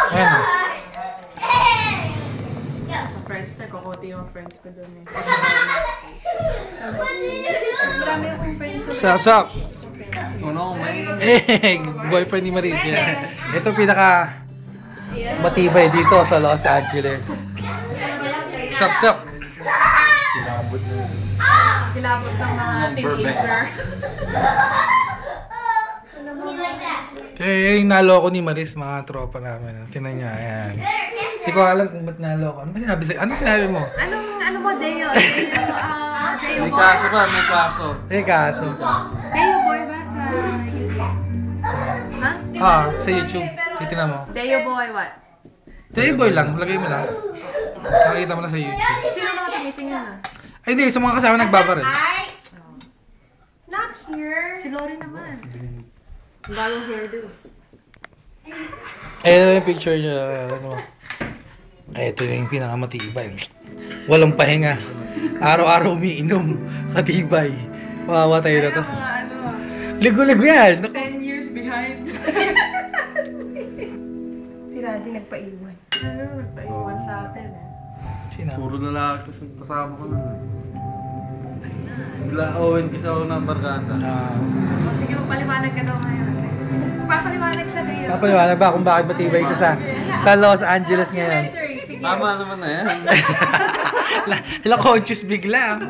Ayan o. Sa friends na, kukunti yung friends ko doon eh. Marami akong friends. Sup? Ano, may... Boyfriend ni Maris yan. Ito pinaka matibay dito sa Los Angeles. Sup? Silabot na yun. Kilabot ng mga teenager. Eh, yung naloko ni Maris, mga tropa namin. Tinan niya, ayan. Hindi ko alam kung ba't naloko. Ano ba sinabi sa'yo? Ano sinabi mo? Ano mo, Deo? Deo May boy? kaso ba? May kaso. Eh, kaso. Deo boy ba sa YouTube? Ha? Sa YouTube. Titignan mo. Deo boy what? Tay boy lang, lagay mo lang. Nakikita mo na sa YouTube. Sino mga tumitingin na? Ay, hindi. Sa mga kasama nagbabaril. Not here. Si Lori naman. Bagong hairdo. Ayun yung picture niya. Ano? Ay, ito yung pinakamatibay. Walang pahinga. Araw-araw umiinom. Katibay. Mamamatay na to. Mga ano, Ligo-ligo yan. 10 years behind. Si Randy nagpaiwan. Ano, nagpaiwan sa atin eh. Sino? Puro lalaki kasi kasama ko na. Bigla Owen kasi ako ng barkada. O sige, magpaliwanag ka daw ngayon. Papaliwanag siya na yun. Napaliwanag ba kung bakit matibay siya sa Los Angeles ngayon? Sige. Tama naman na yan. Conscious bigla.